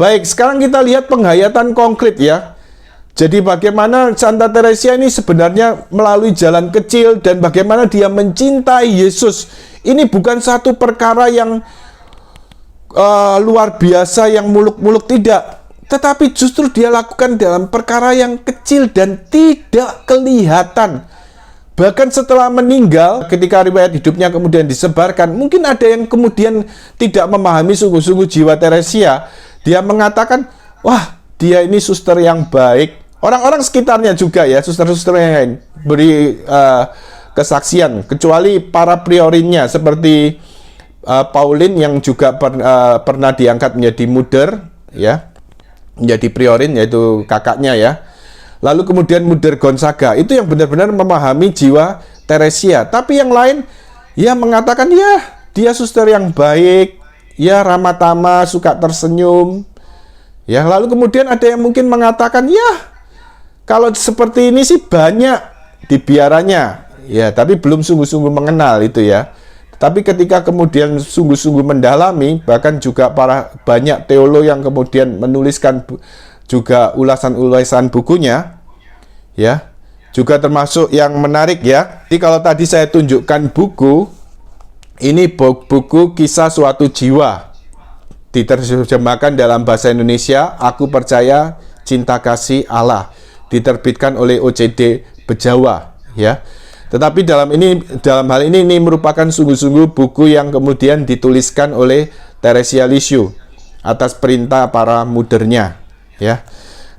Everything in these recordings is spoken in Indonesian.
Baik, sekarang kita lihat penghayatan konkret ya. Jadi bagaimana Santa Teresia ini sebenarnya melalui jalan kecil dan bagaimana dia mencintai Yesus. Ini bukan satu perkara yang luar biasa, yang muluk-muluk, tidak. Tetapi justru dia lakukan dalam perkara yang kecil dan tidak kelihatan. Bahkan setelah meninggal, ketika riwayat hidupnya kemudian disebarkan, mungkin ada yang kemudian tidak memahami sungguh-sungguh jiwa Teresia. Dia mengatakan, wah, dia ini suster yang baik. Orang-orang sekitarnya juga ya, suster-suster yang lain beri kesaksian, kecuali para priorinnya seperti Pauline yang juga pernah diangkat menjadi muder ya, menjadi priorin, yaitu kakaknya ya. Lalu kemudian Muder Gonzaga, itu yang benar-benar memahami jiwa Teresia. Tapi yang lain ya mengatakan ya dia suster yang baik, ya ramah tamah, suka tersenyum. Ya, lalu kemudian ada yang mungkin mengatakan ya kalau seperti ini sih banyak di biarannya, ya, tapi belum sungguh-sungguh mengenal itu ya. Tapi ketika kemudian sungguh-sungguh mendalami, bahkan juga banyak teolog yang kemudian menuliskan juga ulasan-ulasan bukunya, ya, juga termasuk yang menarik ya. Jadi kalau tadi saya tunjukkan buku, ini buku Kisah Suatu Jiwa, diterjemahkan dalam bahasa Indonesia, Aku Percaya Cinta Kasih Allah, diterbitkan oleh OCD Bejawa ya. Tetapi dalam hal ini merupakan sungguh-sungguh buku yang kemudian dituliskan oleh Teresia Lisieux atas perintah para mudernya ya,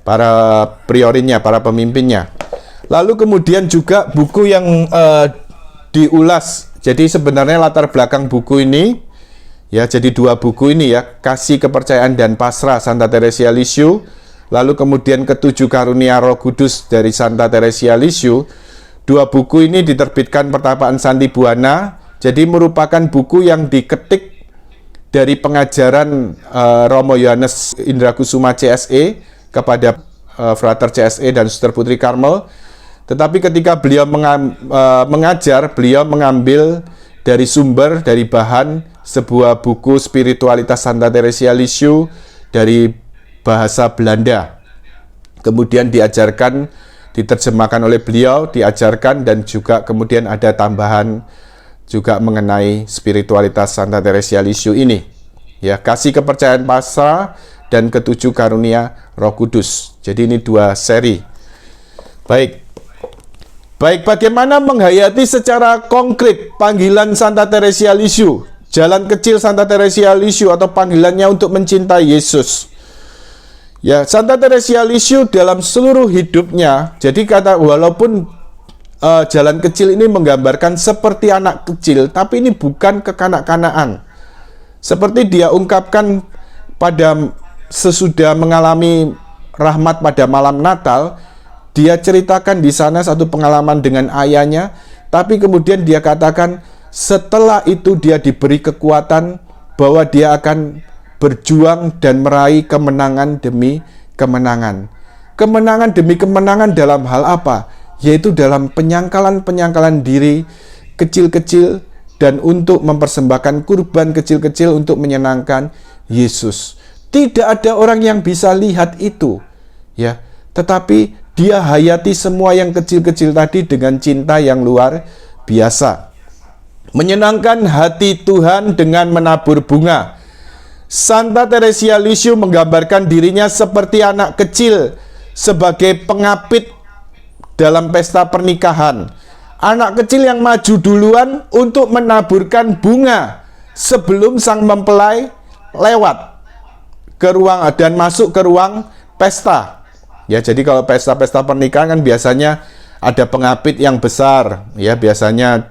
para priorinnya, para pemimpinnya. Lalu kemudian juga buku yang diulas. Jadi sebenarnya latar belakang buku ini ya, jadi dua buku ini ya, Kasih, Kepercayaan dan Pasrah Santa Teresia Lisieux, lalu kemudian Ketujuh Karunia Roh Kudus dari Santa Teresia Lisieux. Dua buku ini diterbitkan Pertapaan Santi Buana, jadi merupakan buku yang diketik dari pengajaran Romo Yohanes Indrakusuma CSE kepada Frater CSE dan Suster Putri Karmel. Tetapi ketika beliau mengajar, beliau mengambil dari sumber, dari bahan sebuah buku Spiritualitas Santa Teresia Lisieux dari bahasa Belanda. Kemudian diajarkan, diterjemahkan oleh beliau, diajarkan, dan juga kemudian ada tambahan juga mengenai spiritualitas Santa Teresia Lisieux ini. Ya, Kasih, Kepercayaan, Pasrah dan Ketujuh Karunia Roh Kudus. Jadi ini dua seri. Baik, bagaimana menghayati secara konkret panggilan Santa Teresia Lisieux, jalan kecil Santa Teresia Lisieux atau panggilannya untuk mencintai Yesus. Ya, Santa Teresia Lisieux dalam seluruh hidupnya, jadi walaupun jalan kecil ini menggambarkan seperti anak kecil, tapi ini bukan kekanak-kanakan. Seperti dia ungkapkan pada sesudah mengalami rahmat pada malam Natal, dia ceritakan di sana satu pengalaman dengan ayahnya, tapi kemudian dia katakan setelah itu dia diberi kekuatan bahwa dia akan berjuang dan meraih kemenangan demi kemenangan. Kemenangan demi kemenangan dalam hal apa? Yaitu dalam penyangkalan-penyangkalan diri kecil-kecil dan untuk mempersembahkan kurban kecil-kecil untuk menyenangkan Yesus. Tidak ada orang yang bisa lihat itu, ya. Tetapi dia hayati semua yang kecil-kecil tadi dengan cinta yang luar biasa. Menyenangkan hati Tuhan dengan menabur bunga. Santa Teresia Lisieux menggambarkan dirinya seperti anak kecil sebagai pengapit dalam pesta pernikahan. Anak kecil yang maju duluan untuk menaburkan bunga sebelum sang mempelai lewat ke ruang dan masuk ke ruang pesta. Ya, jadi kalau pesta-pesta pernikahan kan biasanya ada pengapit yang besar, ya, biasanya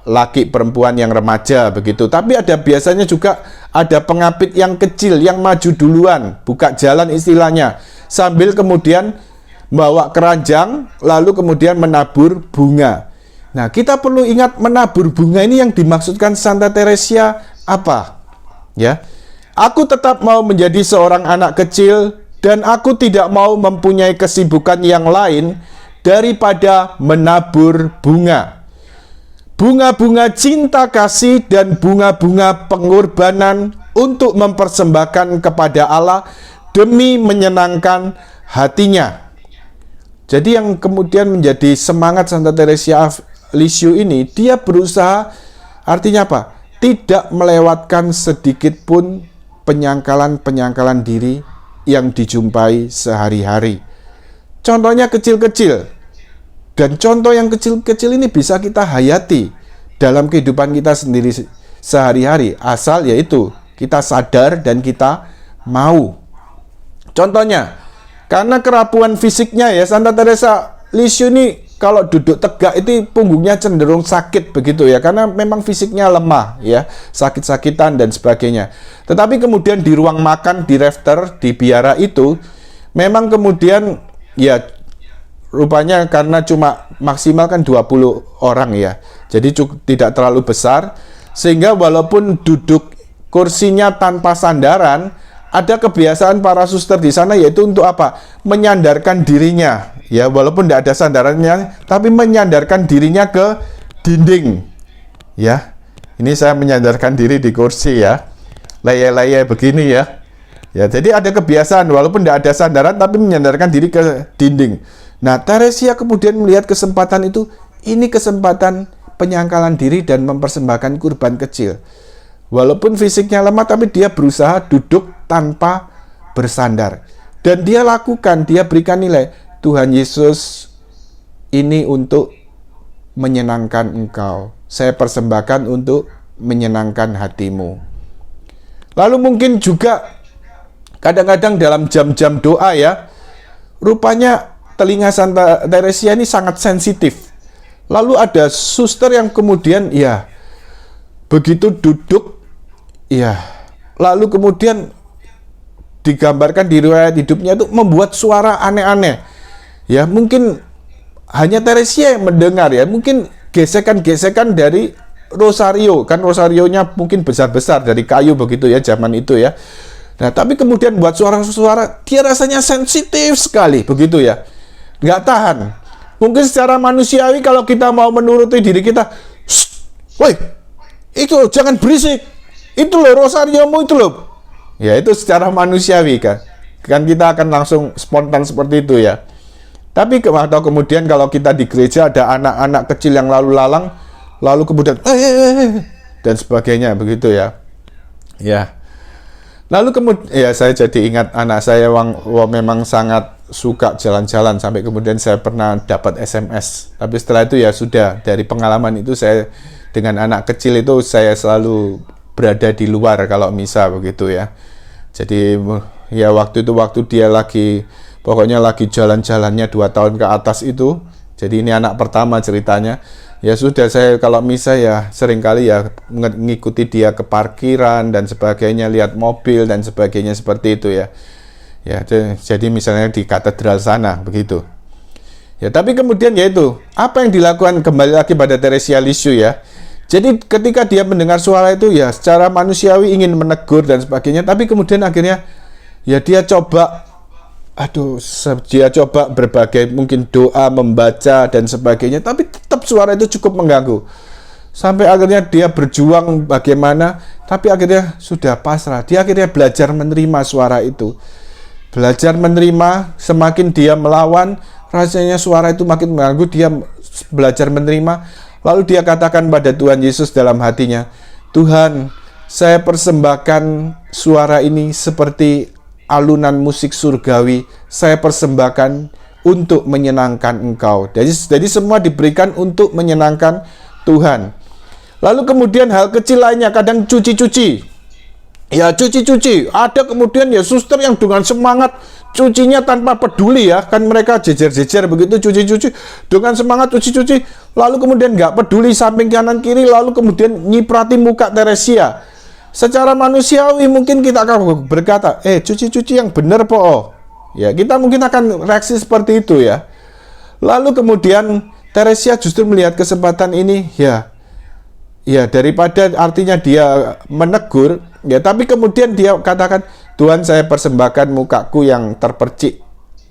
laki perempuan yang remaja begitu. Tapi biasanya juga ada pengapit yang kecil yang maju duluan, buka jalan istilahnya, sambil kemudian bawa keranjang lalu kemudian menabur bunga. Nah, kita perlu ingat menabur bunga ini yang dimaksudkan Santa Teresia apa? Ya. Aku tetap mau menjadi seorang anak kecil dan aku tidak mau mempunyai kesibukan yang lain daripada menabur bunga. Bunga-bunga cinta kasih dan bunga-bunga pengorbanan untuk mempersembahkan kepada Allah demi menyenangkan hatinya. Jadi yang kemudian menjadi semangat Santa Teresia of Lisieux ini, dia berusaha, artinya apa? Tidak melewatkan sedikit pun penyangkalan-penyangkalan diri yang dijumpai sehari-hari. Contohnya kecil-kecil. Dan contoh yang kecil-kecil ini bisa kita hayati dalam kehidupan kita sendiri sehari-hari, asal yaitu kita sadar dan kita mau. Contohnya, karena kerapuhan fisiknya ya, Santa Teresa Lisieux ini kalau duduk tegak itu punggungnya cenderung sakit begitu ya, karena memang fisiknya lemah ya, sakit-sakitan dan sebagainya. Tetapi kemudian di ruang makan, di rafter, di biara itu, memang kemudian ya rupanya karena cuma maksimal kan 20 orang ya, jadi tidak terlalu besar, sehingga walaupun duduk kursinya tanpa sandaran, ada kebiasaan para suster di sana yaitu untuk apa? Menyandarkan dirinya ya, walaupun tidak ada sandarannya, tapi menyandarkan dirinya ke dinding ya. Ini saya menyandarkan diri di kursi ya, leye-leye begini ya. Ya, jadi ada kebiasaan walaupun tidak ada sandaran tapi menyandarkan diri ke dinding. Nah, Teresia kemudian melihat kesempatan itu, ini kesempatan penyangkalan diri dan mempersembahkan kurban kecil. Walaupun fisiknya lemah, tapi dia berusaha duduk tanpa bersandar. Dan dia lakukan, dia berikan nilai, Tuhan Yesus, ini untuk menyenangkan Engkau. Saya persembahkan untuk menyenangkan hatimu. Lalu mungkin juga kadang-kadang dalam jam-jam doa ya, rupanya telinga Santa Teresia ini sangat sensitif. Lalu ada suster yang kemudian ya begitu duduk ya, lalu kemudian digambarkan di riwayat hidupnya itu membuat suara aneh-aneh. Ya, mungkin hanya Teresia yang mendengar ya, mungkin gesekan-gesekan dari rosario, kan rosarionya mungkin besar-besar dari kayu begitu ya zaman itu ya. Nah, tapi kemudian buat suara-suara, dia rasanya sensitif sekali begitu ya. Nggak tahan. Mungkin secara manusiawi kalau kita mau menuruti diri kita, woi, itu jangan berisik, itu loh rosariomu itu loh. Ya itu secara manusiawi kan kita akan langsung spontan seperti itu ya. Tapi atau kemudian kalau kita di gereja ada anak-anak kecil yang lalu lalang, lalu kemudian dan sebagainya begitu ya. Ya. Lalu kemudian ya saya jadi ingat anak saya yang memang sangat suka jalan-jalan, sampai kemudian saya pernah dapat SMS. Tapi setelah itu ya sudah, dari pengalaman itu saya dengan anak kecil itu saya selalu berada di luar kalau misa begitu ya. Jadi ya waktu dia lagi pokoknya lagi jalan-jalannya 2 tahun ke atas itu. Jadi ini anak pertama ceritanya. Ya sudah, saya kalau misa ya seringkali ya ngikuti dia ke parkiran dan sebagainya, lihat mobil dan sebagainya seperti itu ya. Ya, jadi misalnya di katedral sana begitu. Ya, tapi kemudian yaitu apa yang dilakukan kembali lagi pada Teresia Lisieux ya. Jadi ketika dia mendengar suara itu ya secara manusiawi ingin menegur dan sebagainya, tapi kemudian akhirnya ya dia coba berbagai mungkin doa, membaca dan sebagainya, tapi tetap suara itu cukup mengganggu. Sampai akhirnya dia berjuang bagaimana, tapi akhirnya sudah pasrah. Dia akhirnya belajar menerima suara itu. Belajar menerima, semakin dia melawan, rasanya suara itu makin mengganggu, dia belajar menerima. Lalu dia katakan pada Tuhan Yesus dalam hatinya, Tuhan, saya persembahkan suara ini seperti alunan musik surgawi, saya persembahkan untuk menyenangkan Engkau. Jadi semua diberikan untuk menyenangkan Tuhan. Lalu kemudian hal kecil lainnya, kadang cuci-cuci. Ya cuci-cuci, ada kemudian ya suster yang dengan semangat cucinya tanpa peduli ya, kan mereka jejer-jejer begitu cuci-cuci, dengan semangat cuci-cuci, lalu kemudian nggak peduli samping kanan kiri, lalu kemudian nyiprati muka Teresia. Secara manusiawi mungkin kita akan berkata, cuci-cuci yang benar po. Ya, kita mungkin akan reaksi seperti itu ya. Lalu kemudian Teresia justru melihat kesempatan ini ya daripada artinya dia menegur, ya tapi kemudian dia katakan, Tuhan, saya persembahkan mukaku yang terpercik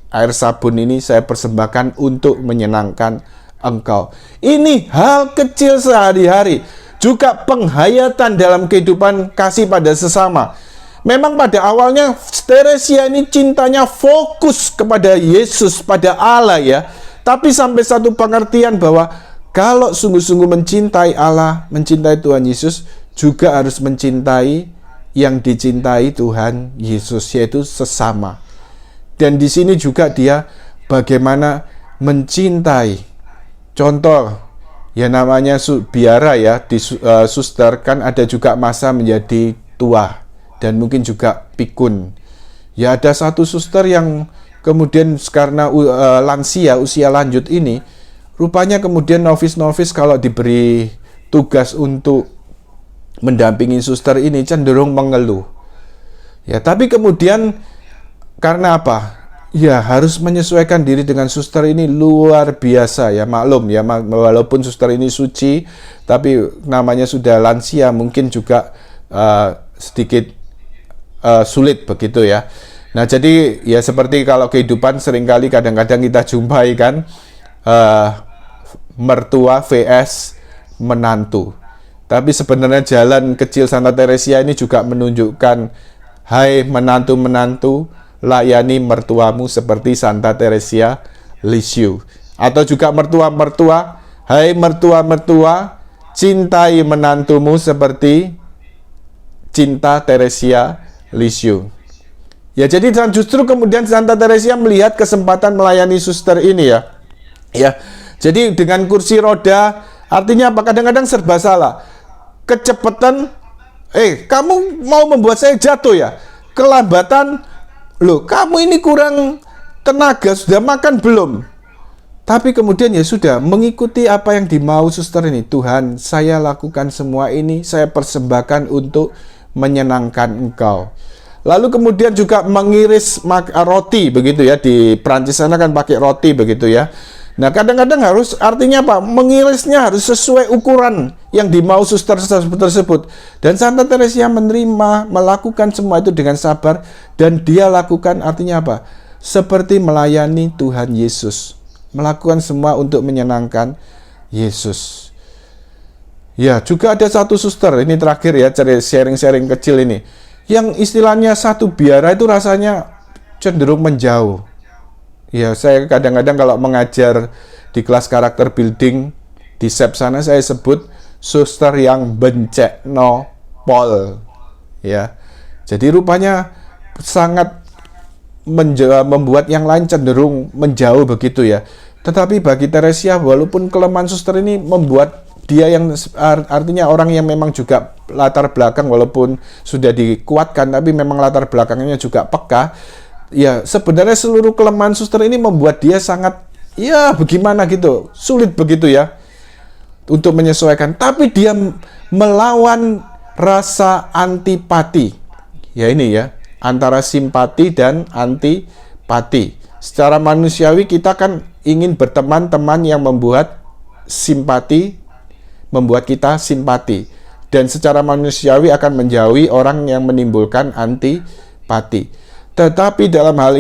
air sabun ini, saya persembahkan untuk menyenangkan Engkau. Ini hal kecil sehari-hari. juga penghayatan dalam kehidupan kasih pada sesama. Memang pada awalnya Teresia ini cintanya fokus kepada Yesus, pada Allah ya. Tapi sampai satu pengertian bahwa kalau sungguh-sungguh mencintai Allah, mencintai Tuhan Yesus, juga harus mencintai yang dicintai Tuhan Yesus, yaitu sesama. Dan di sini juga dia bagaimana mencintai. Contoh, ya namanya biara ya, di suster kan ada juga masa menjadi tua. Dan mungkin juga pikun. Ya ada satu suster yang kemudian karena lansia, usia lanjut ini, rupanya kemudian novis-novis kalau diberi tugas untuk mendampingi suster ini cenderung mengeluh. Ya tapi kemudian karena apa? Ya harus menyesuaikan diri dengan suster ini luar biasa ya, maklum ya, walaupun suster ini suci, tapi namanya sudah lansia, mungkin juga sedikit sulit begitu ya. Nah jadi ya seperti kalau kehidupan seringkali kadang-kadang kita jumpai kan mertua vs menantu. Tapi sebenarnya jalan kecil Santa Teresia ini juga menunjukkan, hai menantu-menantu, layani mertuamu seperti Santa Teresia Lisieux. Atau juga mertua-mertua, hai mertua-mertua, cintai menantumu seperti cinta Teresia Lisieux. Ya jadi dan justru kemudian Santa Teresia melihat kesempatan melayani suster ini ya. Ya. Jadi dengan kursi roda artinya apa? Kadang-kadang serba salah. Kecepatan, kamu mau membuat saya jatuh ya? Kelambatan, loh kamu ini kurang tenaga, sudah makan belum? Tapi kemudian ya sudah mengikuti apa yang dimau suster ini. Tuhan, saya lakukan semua ini, saya persembahkan untuk menyenangkan Engkau. Lalu kemudian juga mengiris roti begitu ya, di Prancis sana kan pakai roti begitu ya. Nah kadang-kadang harus, artinya apa? Mengirisnya harus sesuai ukuran yang dimau suster tersebut. Dan Santa Teresia menerima, melakukan semua itu dengan sabar, dan dia lakukan artinya apa? Seperti melayani Tuhan Yesus, melakukan semua untuk menyenangkan Yesus. Ya, juga ada satu suster, ini terakhir ya, sharing-sharing kecil ini, yang istilahnya satu biara itu rasanya cenderung menjauh. Ya, saya kadang-kadang kalau mengajar di kelas karakter building di SEP sana, saya sebut suster yang bencek no pol. Ya, jadi rupanya sangat membuat yang lain cenderung menjauh begitu ya. Tetapi bagi Teresia, walaupun kelemahan suster ini membuat dia yang artinya orang yang memang juga latar belakang walaupun sudah dikuatkan, tapi memang latar belakangnya juga peka. Ya sebenarnya seluruh kelemahan suster ini membuat dia sangat, ya bagaimana gitu, sulit begitu ya untuk menyesuaikan. Tapi dia melawan rasa antipati. Ya ini ya, antara simpati dan antipati. Secara manusiawi kita kan ingin berteman-teman yang membuat simpati, membuat kita simpati, dan secara manusiawi akan menjauhi orang yang menimbulkan antipati. Tetapi dalam hal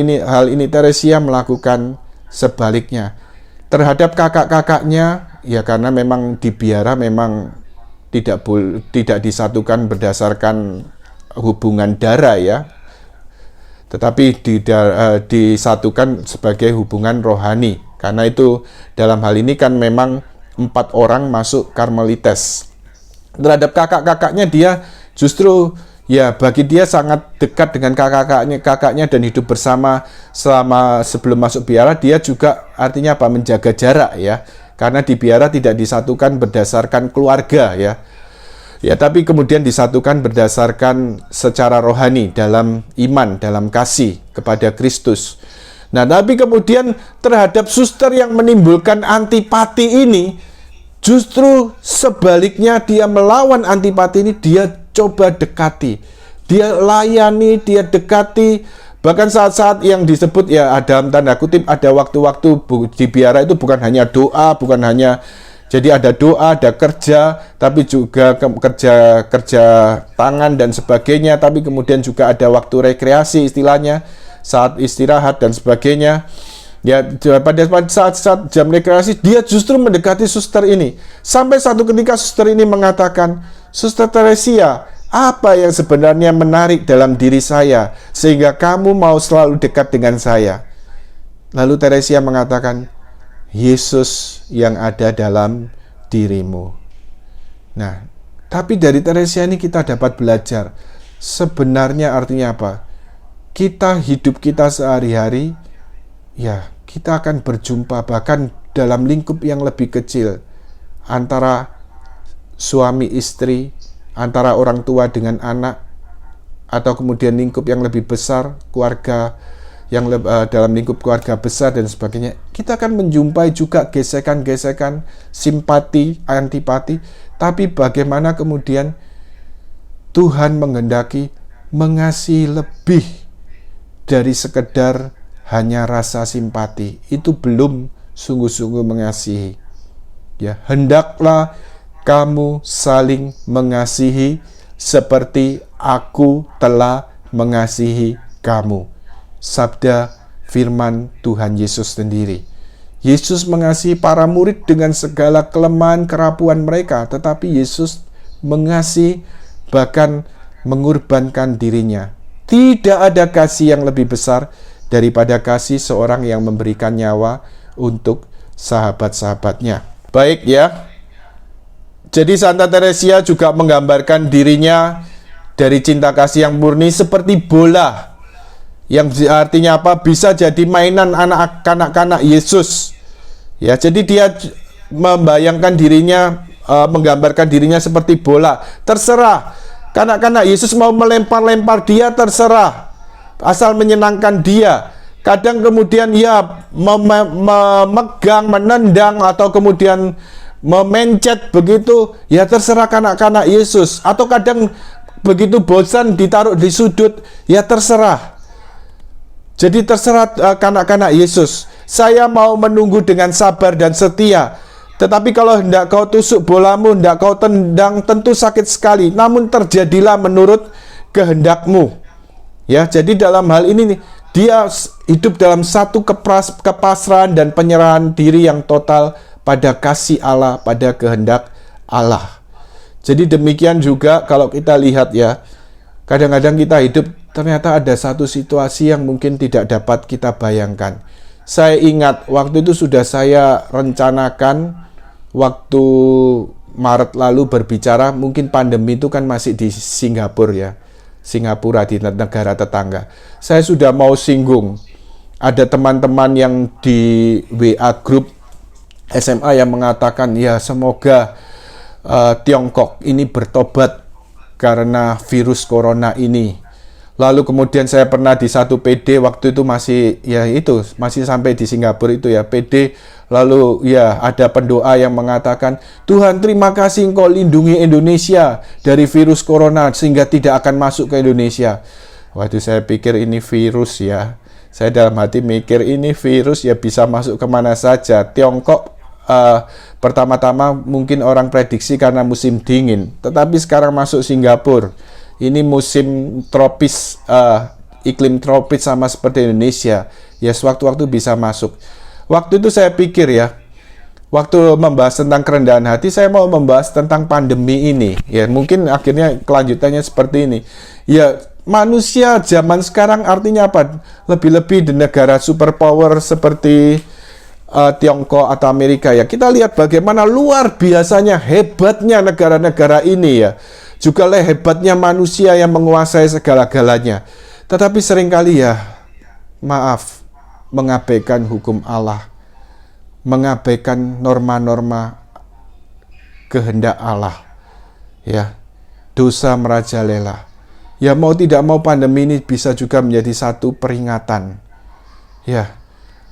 ini Teresia melakukan sebaliknya terhadap kakak-kakaknya, ya karena memang di biara memang tidak disatukan berdasarkan hubungan darah ya, tetapi disatukan sebagai hubungan rohani. Karena itu dalam hal ini kan memang 4 orang masuk Karmelites. Terhadap kakak-kakaknya dia justru ya bagi dia sangat dekat dengan kakaknya dan hidup bersama selama sebelum masuk biara. Dia juga artinya apa? Menjaga jarak ya. Karena di biara tidak disatukan berdasarkan keluarga ya. Ya, tapi kemudian disatukan berdasarkan secara rohani dalam iman, dalam kasih kepada Kristus. Nah, tapi kemudian terhadap suster yang menimbulkan antipati ini, justru sebaliknya dia melawan antipati ini, dia coba dekati. Dia layani, dia dekati. Bahkan saat-saat yang disebut ya dalam tanda kutip ada waktu-waktu di biara itu bukan hanya doa, bukan hanya jadi ada doa, ada kerja, tapi juga kerja tangan dan sebagainya, tapi kemudian juga ada waktu rekreasi istilahnya, saat istirahat dan sebagainya. Ya, pada saat jam rekreasi, dia justru mendekati suster ini. Sampai satu ketika suster ini mengatakan, "Suster Teresia, apa yang sebenarnya menarik dalam diri saya, sehingga kamu mau selalu dekat dengan saya?" Lalu Teresia mengatakan, "Yesus yang ada dalam dirimu." Nah, tapi dari Teresia ini kita dapat belajar, sebenarnya artinya apa? Hidup kita sehari-hari, ya, kita akan berjumpa bahkan dalam lingkup yang lebih kecil antara suami istri, antara orang tua dengan anak, atau kemudian lingkup yang lebih besar, keluarga yang dalam lingkup keluarga besar dan sebagainya. Kita akan menjumpai juga gesekan-gesekan, simpati, antipati, tapi bagaimana kemudian Tuhan menghendaki mengasihi lebih dari sekedar hanya rasa simpati. Itu belum sungguh-sungguh mengasihi. Ya, hendaklah kamu saling mengasihi seperti aku telah mengasihi kamu. Sabda firman Tuhan Yesus sendiri. Yesus mengasihi para murid dengan segala kelemahan kerapuan mereka, tetapi Yesus mengasihi, bahkan mengorbankan dirinya. Tidak ada kasih yang lebih besar daripada kasih seorang yang memberikan nyawa untuk sahabat-sahabatnya. Baik ya. Jadi Santa Teresia juga menggambarkan dirinya dari cinta kasih yang murni seperti bola. Yang artinya apa? Bisa jadi mainan anak-anak Yesus. Ya, jadi dia membayangkan dirinya, menggambarkan dirinya seperti bola. Terserah, kanak-kanak Yesus mau melempar-lempar dia, terserah. Asal menyenangkan dia. Kadang kemudian ya memegang, menendang, atau kemudian memencet begitu, ya terserah kanak-kanak Yesus. Atau kadang begitu bosan ditaruh di sudut, ya terserah. Jadi terserah kanak-kanak Yesus. Saya mau menunggu dengan sabar dan setia. Tetapi kalau hendak kau tusuk bolamu, hendak kau tendang, tentu sakit sekali. Namun terjadilah menurut kehendakmu. Ya, jadi dalam hal ini nih, dia hidup dalam satu kepasrahan dan penyerahan diri yang total pada kasih Allah, pada kehendak Allah. Jadi demikian juga kalau kita lihat ya, kadang-kadang kita hidup ternyata ada satu situasi yang mungkin tidak dapat kita bayangkan. Saya ingat waktu itu sudah saya rencanakan waktu Maret lalu berbicara, mungkin pandemi itu kan masih di Singapura ya. Singapura, di negara tetangga. Saya sudah mau singgung. Ada teman-teman yang di WA grup SMA yang mengatakan, ya semoga Tiongkok ini bertobat karena virus corona ini. Lalu kemudian saya pernah di satu PD waktu itu masih sampai di Singapura itu ya, PD. Lalu ya ada pendoa yang mengatakan, Tuhan terima kasih Engkau lindungi Indonesia dari virus corona sehingga tidak akan masuk ke Indonesia. Waktu saya pikir ini virus ya, saya dalam hati mikir ini virus ya bisa masuk kemana saja. Tiongkok pertama-tama mungkin orang prediksi karena musim dingin, tetapi sekarang masuk Singapura. Ini musim tropis, iklim tropis sama seperti Indonesia. Ya sewaktu-waktu bisa masuk. Waktu itu saya pikir ya, waktu membahas tentang kerendahan hati, saya mau membahas tentang pandemi ini. Ya mungkin akhirnya kelanjutannya seperti ini. Ya manusia zaman sekarang artinya apa? Lebih-lebih di negara superpower seperti Tiongkok atau Amerika ya. Kita lihat bagaimana luar biasanya hebatnya negara-negara ini ya. Juga hebatnya manusia yang menguasai segala-galanya. Tetapi seringkali ya, maaf, mengabaikan hukum Allah, mengabaikan norma-norma kehendak Allah. Ya, dosa merajalela. Ya mau tidak mau pandemi ini bisa juga menjadi satu peringatan. Ya,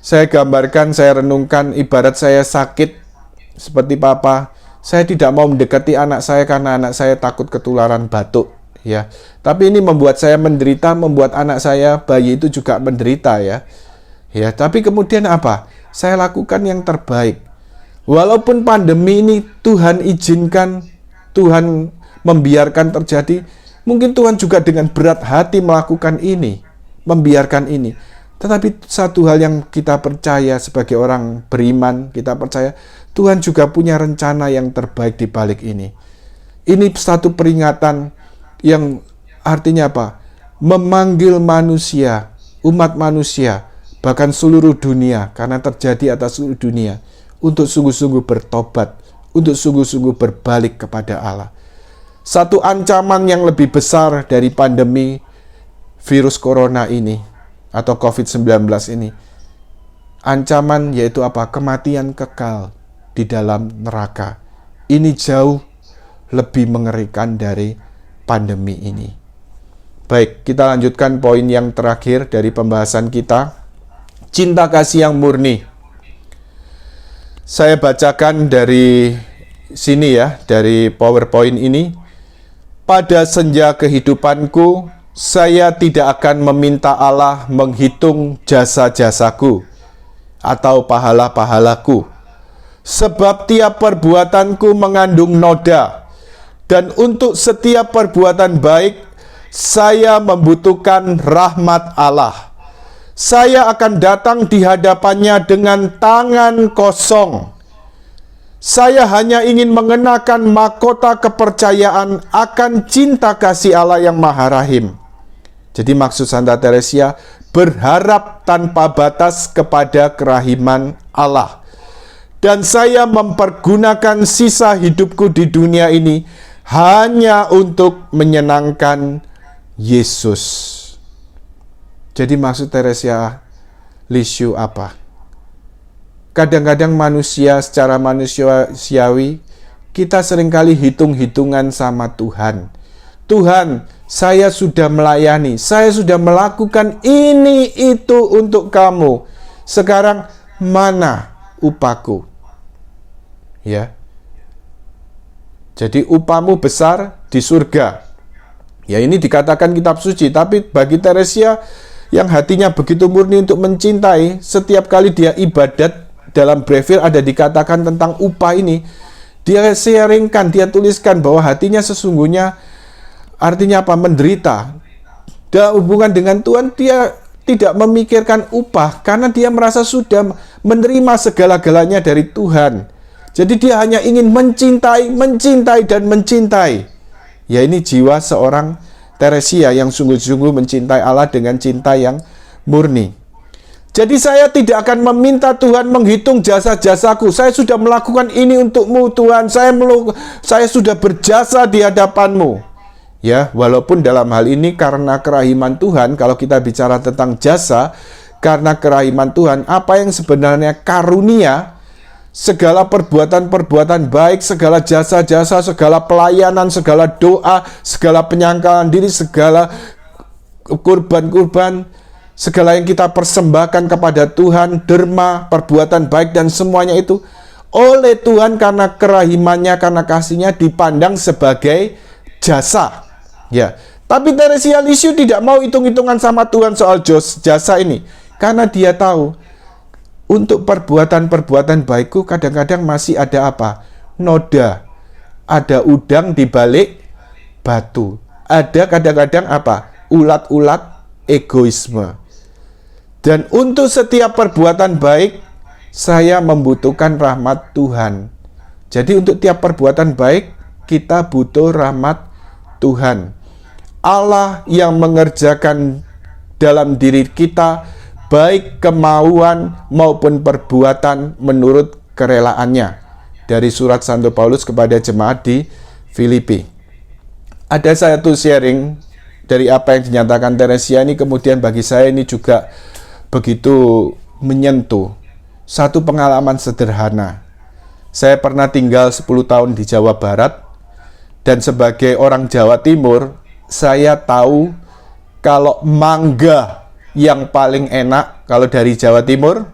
saya gambarkan, saya renungkan, ibarat saya sakit seperti papa. Saya tidak mau mendekati anak saya karena anak saya takut ketularan batuk, ya. Tapi ini membuat saya menderita, membuat anak saya, bayi itu juga menderita, ya. Ya, tapi kemudian apa? Saya lakukan yang terbaik. Walaupun pandemi ini Tuhan izinkan, Tuhan membiarkan terjadi, mungkin Tuhan juga dengan berat hati melakukan ini, membiarkan ini. Tetapi satu hal yang kita percaya sebagai orang beriman, kita percaya Tuhan juga punya rencana yang terbaik di balik ini. Ini satu peringatan yang artinya apa? Memanggil manusia, umat manusia, bahkan seluruh dunia, karena terjadi atas seluruh dunia, untuk sungguh-sungguh bertobat, untuk sungguh-sungguh berbalik kepada Allah. Satu ancaman yang lebih besar dari pandemi virus corona ini, atau COVID-19 ini, ancaman yaitu apa? Kematian kekal di dalam neraka. Ini jauh lebih mengerikan dari pandemi ini. Baik, kita lanjutkan poin yang terakhir dari pembahasan kita. Cinta kasih yang murni. Saya bacakan dari sini ya, dari PowerPoint ini. Pada senja kehidupanku, saya tidak akan meminta Allah menghitung jasa-jasaku atau pahala-pahalaku, sebab tiap perbuatanku mengandung noda, dan untuk setiap perbuatan baik, saya membutuhkan rahmat Allah. Saya akan datang di hadapannya dengan tangan kosong. Saya hanya ingin mengenakan mahkota kepercayaan akan cinta kasih Allah yang Maha Rahim. Jadi maksud Santa Teresia, berharap tanpa batas kepada kerahiman Allah. Dan saya mempergunakan sisa hidupku di dunia ini hanya untuk menyenangkan Yesus. Jadi maksud Teresia Lisieux apa? Kadang-kadang manusia secara manusiawi, kita seringkali hitung-hitungan sama Tuhan. Tuhan, saya sudah melayani, saya sudah melakukan ini itu untuk kamu. Sekarang mana upahku? Ya. Jadi upahmu besar di surga. Ya, ini dikatakan kitab suci, tapi bagi Teresia yang hatinya begitu murni untuk mencintai, setiap kali dia ibadat dalam brevir ada dikatakan tentang upah ini. Dia sharingkan, dia tuliskan bahwa hatinya sesungguhnya artinya apa? Menderita. Dan hubungan dengan Tuhan dia tidak memikirkan upah karena dia merasa sudah menerima segala-galanya dari Tuhan. Jadi dia hanya ingin mencintai, mencintai, dan mencintai. Ya, ini jiwa seorang Teresia yang sungguh-sungguh mencintai Allah dengan cinta yang murni. Jadi saya tidak akan meminta Tuhan menghitung jasa-jasaku. Saya sudah melakukan ini untukmu Tuhan. Saya sudah berjasa di hadapanmu. Ya, walaupun dalam hal ini karena kerahiman Tuhan, kalau kita bicara tentang jasa, karena kerahiman Tuhan, apa yang sebenarnya karunia, segala perbuatan-perbuatan baik, segala jasa-jasa, segala pelayanan, segala doa, segala penyangkalan diri, segala kurban-kurban, segala yang kita persembahkan kepada Tuhan, derma, perbuatan baik, dan semuanya itu oleh Tuhan karena kerahimannya, karena kasihnya dipandang sebagai jasa. Ya, tapi Teresia Lisieux tidak mau hitung-hitungan sama Tuhan soal jasa ini, karena dia tahu untuk perbuatan-perbuatan baikku kadang-kadang masih ada apa? Noda, ada udang di balik batu, ada kadang-kadang apa? Ulat-ulat egoisme. Dan untuk setiap perbuatan baik, saya membutuhkan rahmat Tuhan. Jadi untuk tiap perbuatan baik, kita butuh rahmat Tuhan. Allah yang mengerjakan dalam diri kita baik kemauan maupun perbuatan menurut kerelaannya. Dari surat Santo Paulus kepada jemaat di Filipi. Ada satu sharing dari apa yang dinyatakan Teresia ini, kemudian bagi saya ini juga begitu menyentuh. Satu pengalaman sederhana. Saya pernah tinggal 10 tahun di Jawa Barat, dan sebagai orang Jawa Timur, saya tahu kalau mangga yang paling enak kalau dari Jawa Timur,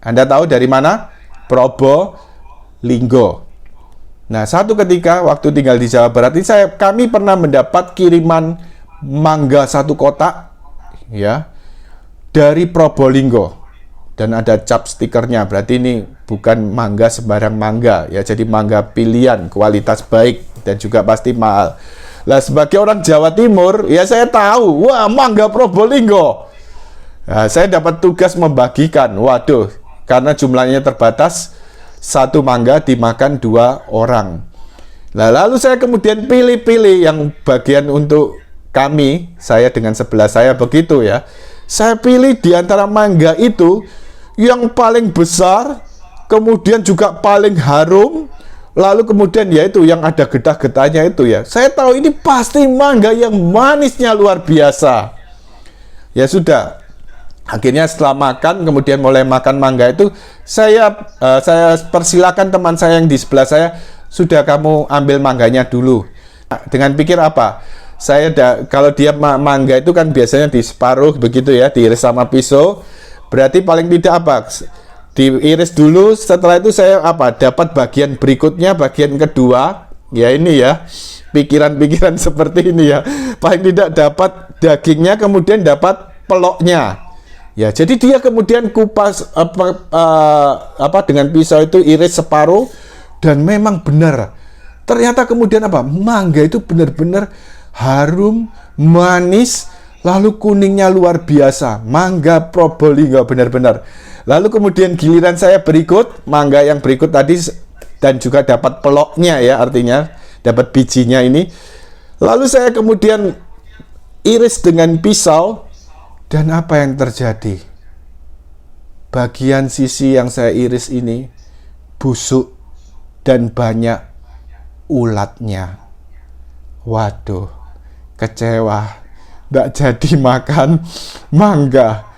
Anda tahu dari mana? Probolinggo. Nah, satu ketika waktu tinggal di Jawa Barat ini kami pernah mendapat kiriman mangga 1 kotak ya dari Probolinggo. Dan ada cap stikernya, berarti ini bukan mangga sembarang mangga ya, jadi mangga pilihan, kualitas baik, dan juga pasti mahal. Lah, sebagai orang Jawa Timur, ya saya tahu, wah, mangga Probolinggo. Nah, saya dapat tugas membagikan. Waduh, karena jumlahnya terbatas, satu mangga dimakan 2 orang. Nah, lalu saya kemudian pilih-pilih yang bagian untuk kami, saya dengan sebelah saya begitu ya. Saya pilih di antara mangga itu yang paling besar, kemudian juga paling harum, lalu kemudian yaitu yang ada getah-getahnya itu ya. Saya tahu ini pasti mangga yang manisnya luar biasa. Ya sudah. Akhirnya setelah makan, kemudian mulai makan mangga itu, saya persilakan teman saya yang di sebelah saya, sudah kamu ambil mangganya dulu. Dengan pikir apa? Kalau dia mangga itu kan biasanya di separuh begitu ya, diiris sama pisau. Berarti paling tidak apa? Diiris dulu, setelah itu saya dapat bagian berikutnya, bagian kedua. Ya ini ya, pikiran-pikiran seperti ini ya. Paling tidak dapat dagingnya, kemudian dapat peloknya. Ya, jadi dia kemudian kupas dengan pisau itu iris separuh dan memang benar. Ternyata kemudian mangga itu benar-benar harum, manis, lalu kuningnya luar biasa. Mangga Probolinggo benar-benar. Lalu kemudian giliran saya berikut, mangga yang berikut tadi dan juga dapat peloknya ya, artinya dapat bijinya ini. Lalu saya kemudian iris dengan pisau. Dan apa yang terjadi? Bagian sisi yang saya iris ini busuk dan banyak ulatnya. Waduh, kecewa. Tidak jadi makan mangga.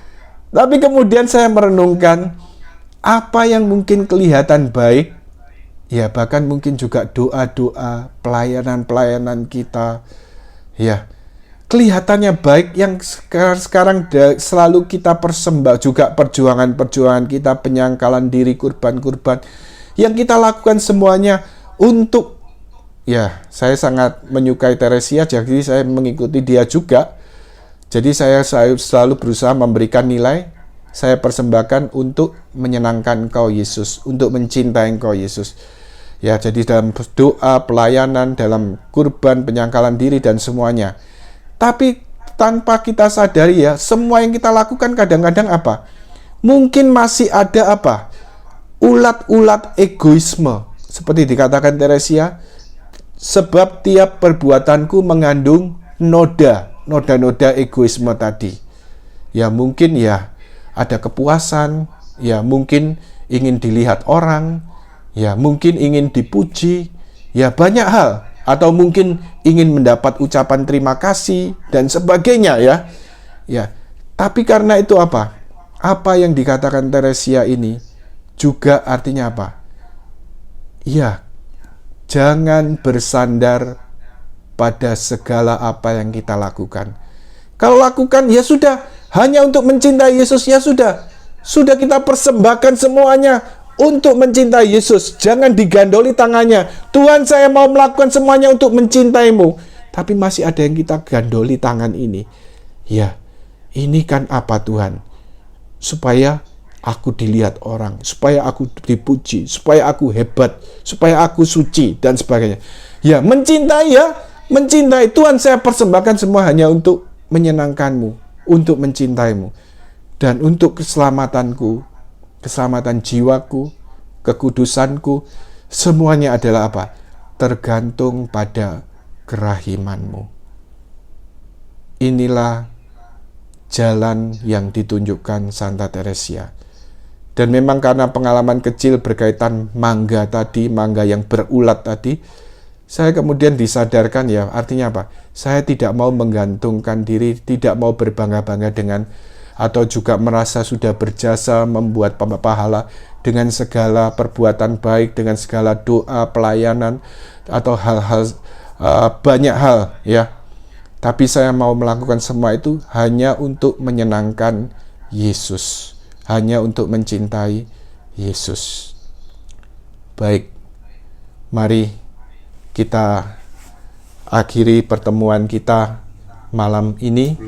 Tapi kemudian saya merenungkan apa yang mungkin kelihatan baik, ya bahkan mungkin juga doa-doa, pelayanan-pelayanan kita, ya kelihatannya baik yang sekarang selalu kita persembah, juga perjuangan-perjuangan kita, penyangkalan diri, kurban-kurban yang kita lakukan semuanya untuk, ya saya sangat menyukai Teresia, jadi saya mengikuti dia juga. Jadi saya selalu berusaha memberikan nilai, saya persembahkan untuk menyenangkan Engkau Yesus, untuk mencintai Engkau Yesus. Ya, jadi dalam doa, pelayanan, dalam kurban, penyangkalan diri dan semuanya. Tapi tanpa kita sadari ya, semua yang kita lakukan kadang-kadang mungkin masih ada ulat-ulat egoisme. Seperti dikatakan Teresia, sebab tiap perbuatanku mengandung noda-noda egoisme tadi. Ya mungkin ya ada kepuasan, ya mungkin ingin dilihat orang, ya mungkin ingin dipuji, ya banyak hal. Atau mungkin ingin mendapat ucapan terima kasih dan sebagainya ya. Ya, tapi karena itu apa yang dikatakan Teresia ini juga artinya Ya, jangan bersandar pada segala apa yang kita lakukan. Kalau lakukan ya sudah, hanya untuk mencintai Yesus ya sudah kita persembahkan semuanya untuk mencintai Yesus. Jangan digandoli tangannya. Tuhan, saya mau melakukan semuanya untuk mencintaimu. Tapi masih ada yang kita gandoli tangan ini. Ya, ini kan Tuhan? Supaya aku dilihat orang, supaya aku dipuji, supaya aku hebat, supaya aku suci dan sebagainya. Ya, mencintai Tuhan, saya persembahkan semua hanya untuk menyenangkanmu, untuk mencintaimu, dan untuk keselamatanku, keselamatan jiwaku, kekudusanku, semuanya adalah tergantung pada kerahimanmu. Inilah jalan yang ditunjukkan Santa Teresia. Dan memang karena pengalaman kecil berkaitan mangga tadi, mangga yang berulat tadi, saya kemudian disadarkan ya, artinya saya tidak mau menggantungkan diri, tidak mau berbangga-bangga dengan atau juga merasa sudah berjasa membuat pahala dengan segala perbuatan baik, dengan segala doa, pelayanan, atau hal-hal banyak hal ya. Tapi saya mau melakukan semua itu hanya untuk menyenangkan Yesus, hanya untuk mencintai Yesus. Baik, mari kita akhiri pertemuan kita malam ini.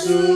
Yesus.